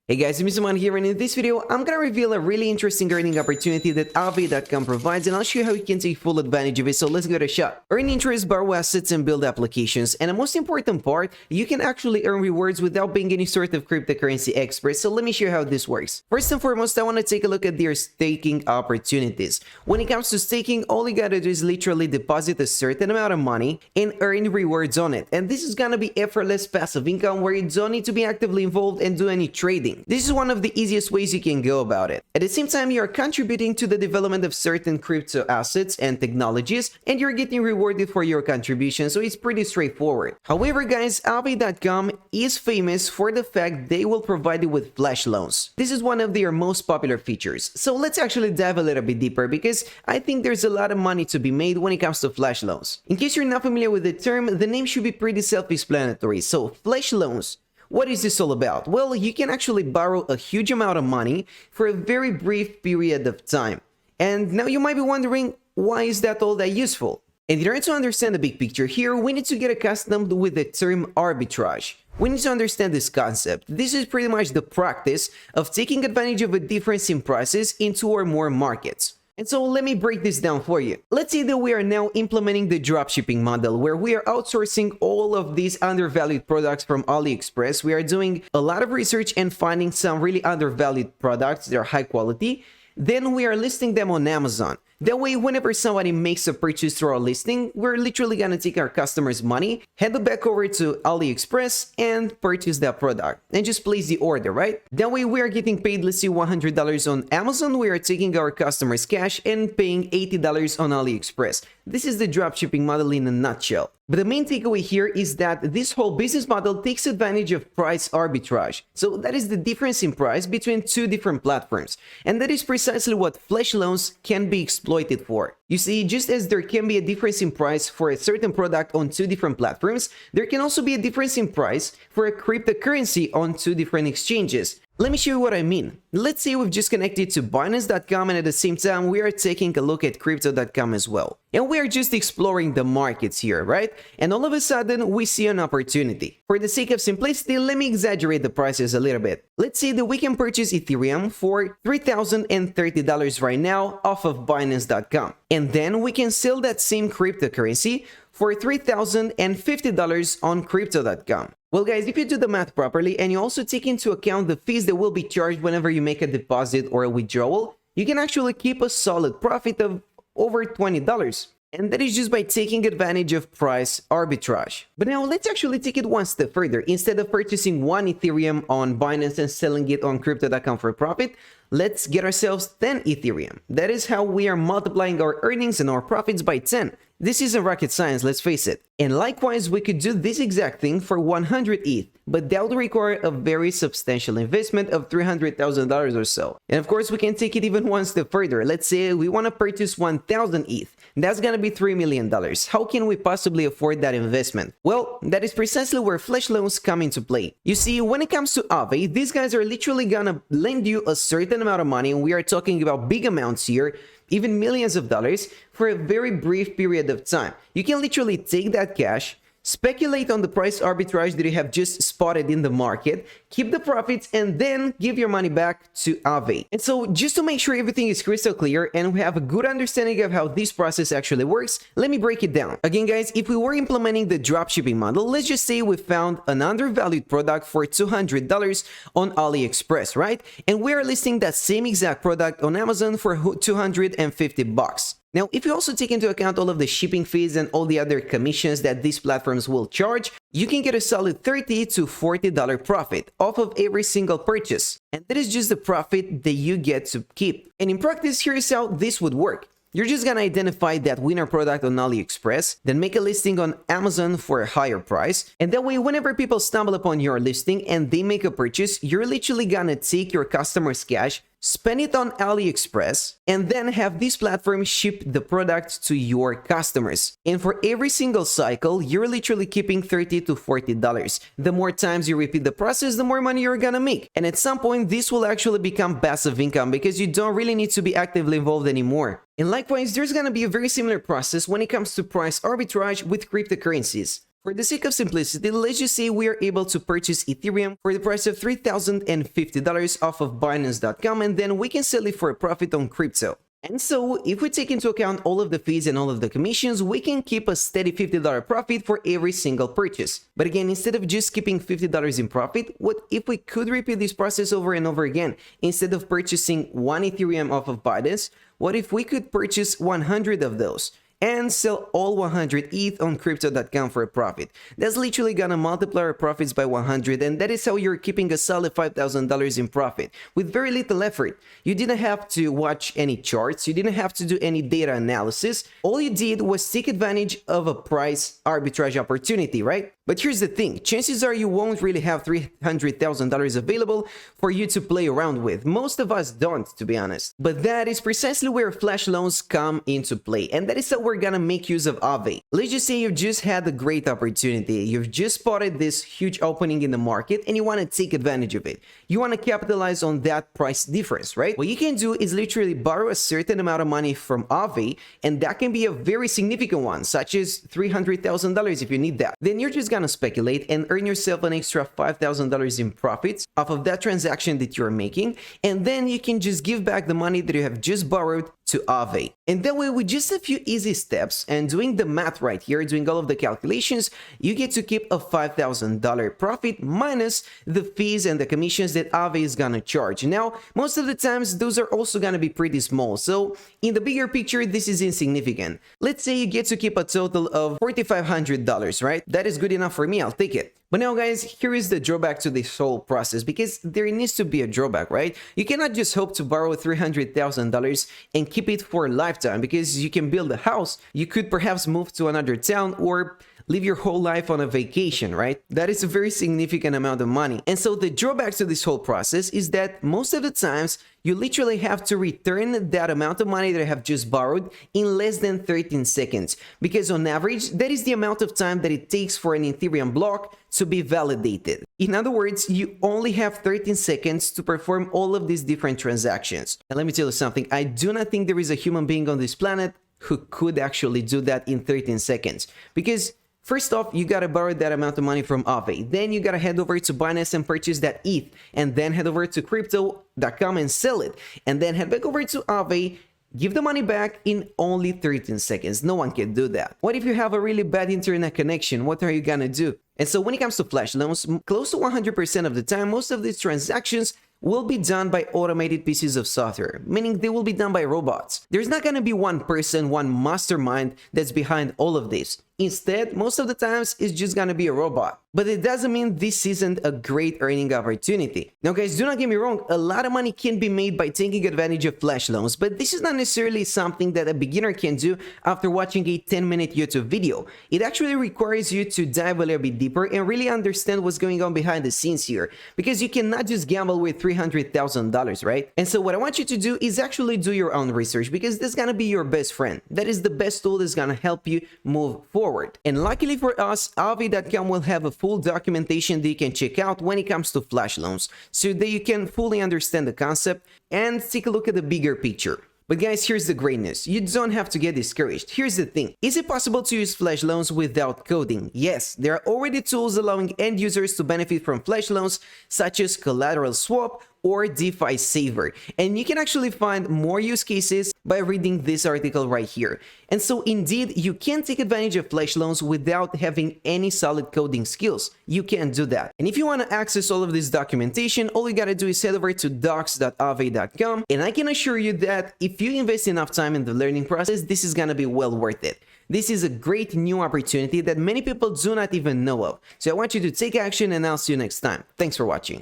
Hey guys, it's mrmoney here, and in this video, I'm gonna reveal a really interesting earning opportunity that Aave.com provides, and I'll show you how you can take full advantage of it, so let's give it a shot. Earn interest, borrow assets, and build applications, and the most important part, you can actually earn rewards without being any sort of cryptocurrency expert, so let me show you how this works. First and foremost, I want to take a look at their staking opportunities. When it comes to staking, all you gotta do is literally deposit a certain amount of money and earn rewards on it, and this is gonna be effortless passive income where you don't need to be actively involved and do any trading. This is one of the easiest ways you can go about it. At the same time, you are contributing to the development of certain crypto assets and technologies, and you're getting rewarded for your contribution, so it's pretty straightforward. However, guys, Aave.com is famous for the fact they will provide you with flash loans. This is one of their most popular features. So let's actually dive a little bit deeper because I think there's a lot of money to be made when it comes to flash loans. In case you're not familiar with the term, the name should be pretty self-explanatory. So flash loans. What is this all about? Well, you can actually borrow a huge amount of money for a very brief period of time. And now you might be wondering, why is that all that useful? And in order to understand the big picture here, we need to get accustomed with the term arbitrage. We need to understand this concept. This is pretty much the practice of taking advantage of a difference in prices in two or more markets. And so let me break this down for you. Let's say that we are now implementing the dropshipping model where we are outsourcing all of these undervalued products from AliExpress. We are doing a lot of research and finding some really undervalued products that are high quality. Then we are listing them on Amazon. That way, whenever somebody makes a purchase through our listing, we're literally gonna take our customers' money, head back over to AliExpress and purchase that product and just place the order, right? That way, we are getting paid, let's say $100 on Amazon. We are taking our customers' cash and paying $80 on AliExpress. This is the dropshipping model in a nutshell. But the main takeaway here is that this whole business model takes advantage of price arbitrage. So that is the difference in price between two different platforms. And that is precisely what flash loans can be exploited for. You see, just as there can be a difference in price for a certain product on two different platforms, there can also be a difference in price for a cryptocurrency on two different exchanges. Let me show you what I mean. Let's say we've just connected to Binance.com and at the same time we are taking a look at Crypto.com as well. And we are just exploring the markets here, right? And all of a sudden we see an opportunity. For the sake of simplicity, let me exaggerate the prices a little bit. Let's say that we can purchase Ethereum for $3,030 right now off of Binance.com. And then we can sell that same cryptocurrency for $3,050 on Crypto.com. Well guys, if you do the math properly and you also take into account the fees that will be charged whenever you make a deposit or a withdrawal, you can actually keep a solid profit of over $20. And that is just by taking advantage of price arbitrage. But now let's actually take it one step further. Instead of purchasing one Ethereum on Binance and selling it on Crypto.com for a profit, let's get ourselves 10 Ethereum. That is how we are multiplying our earnings and our profits by 10. This isn't rocket science, let's face it. And likewise, we could do this exact thing for 100 ETH, but that would require a very substantial investment of $300,000 or so. And of course, we can take it even one step further. Let's say we want to purchase 1,000 ETH. That's gonna be $3 million. How can we possibly afford that investment? Well, that is precisely where flash loans come into play. You see, when it comes to Aave, these guys are literally gonna lend you a certain amount of money, and we are talking about big amounts here, even millions of dollars, for a very brief period of time. You can literally take that cash, speculate on the price arbitrage that you have just spotted in the market, keep the profits, and then give your money back to Aave. And so just to make sure everything is crystal clear and we have a good understanding of how this process actually works, let me break it down. Again guys, if we were implementing the dropshipping model, let's just say we found an undervalued product for $200 on AliExpress, right? And we are listing that same exact product on Amazon for $250. Now, if you also take into account all of the shipping fees and all the other commissions that these platforms will charge, you can get a solid $30 to $40 profit off of every single purchase. And that is just the profit that you get to keep. And in practice, here's how this would work. You're just gonna identify that winner product on AliExpress, then make a listing on Amazon for a higher price, and that way whenever people stumble upon your listing and they make a purchase, you're literally gonna take your customer's cash, spend it on AliExpress, and then have this platform ship the product to your customers. And for every single cycle, you're literally keeping $30 to $40. The more times you repeat the process, the more money you're gonna make. And at some point, this will actually become passive income because you don't really need to be actively involved anymore. And likewise, there's gonna be a very similar process when it comes to price arbitrage with cryptocurrencies. For the sake of simplicity, let's just say we are able to purchase Ethereum for the price of $3,050 off of Binance.com, and then we can sell it for a profit on crypto. And so, if we take into account all of the fees and all of the commissions, we can keep a steady $50 profit for every single purchase. But again, instead of just keeping $50 in profit, what if we could repeat this process over and over again? Instead of purchasing 1 Ethereum off of Binance, what if we could purchase 100 of those and sell all 100 ETH on crypto.com for a profit? That's literally gonna multiply our profits by 100, and that is how you're keeping a solid $5,000 in profit with very little effort. You didn't have to watch any charts, you didn't have to do any data analysis. All you did was take advantage of a price arbitrage opportunity, right? But here's the thing, chances are you won't really have $300,000 available for you to play around with. Most of us don't, to be honest. But that is precisely where flash loans come into play, and that is how we're gonna make use of Aave. Let's just say you've just had a great opportunity. You've just spotted this huge opening in the market and you want to take advantage of it. You want to capitalize on that price difference, right? What you can do is literally borrow a certain amount of money from Aave, and that can be a very significant one, such as $300,000 if you need that. Then you're just gonna speculate and earn yourself an extra $5,000 in profits off of that transaction that you're making, and then you can just give back the money that you have just borrowed to Aave. And that way, with just a few easy steps and doing the math right here, doing all of the calculations, you get to keep a $5,000 profit minus the fees and the commissions that Aave is gonna charge. Now, most of the times, those are also gonna be pretty small. So in the bigger picture, this is insignificant. Let's say you get to keep a total of $4,500, right? That is good enough for me, I'll take it. But now guys, here is the drawback to this whole process, because there needs to be a drawback, right? You cannot just hope to borrow $300,000 and keep it for a lifetime, because you can build a house, you could perhaps move to another town, or live your whole life on a vacation, right? That is a very significant amount of money. And so the drawback to this whole process is that most of the times, you literally have to return that amount of money that I have just borrowed in less than 13 seconds. Because on average, that is the amount of time that it takes for an Ethereum block to be validated. In other words, you only have 13 seconds to perform all of these different transactions. And let me tell you something, I do not think there is a human being on this planet who could actually do that in 13 seconds. Because first off, you gotta borrow that amount of money from Aave. Then you gotta head over to Binance and purchase that ETH. And then head over to crypto.com and sell it. And then head back over to Aave, give the money back in only 13 seconds. No one can do that. What if you have a really bad internet connection? What are you gonna do? And so when it comes to flash loans, close to 100% of the time, most of these transactions will be done by automated pieces of software, meaning they will be done by robots. There's not gonna be one person, one mastermind that's behind all of this. Instead, most of the times, it's just gonna be a robot. But it doesn't mean this isn't a great earning opportunity. Now guys, do not get me wrong, a lot of money can be made by taking advantage of flash loans, but this is not necessarily something that a beginner can do after watching a 10-minute YouTube video. It actually requires you to dive a little bit deeper and really understand what's going on behind the scenes here, because you cannot just gamble with $300,000, right? And so what I want you to do is actually do your own research, because that's gonna be your best friend. That is the best tool that's gonna help you move forward. And luckily for us, Aave.com will have a full documentation that you can check out when it comes to flash loans, so that you can fully understand the concept and take a look at the bigger picture. But guys, here's the great news. You don't have to get discouraged. Here's the thing. Is it possible to use flash loans without coding? Yes, there are already tools allowing end users to benefit from flash loans, such as collateral swap or DeFi Saver. And you can actually find more use cases by reading this article right here. And so indeed, you can take advantage of flash loans without having any solid coding skills. You can do that. And if you want to access all of this documentation, all you gotta do is head over to docs.aave.com. And I can assure you that if you invest enough time in the learning process, this is gonna be well worth it. This is a great new opportunity that many people do not even know of. So I want you to take action, and I'll see you next time. Thanks for watching.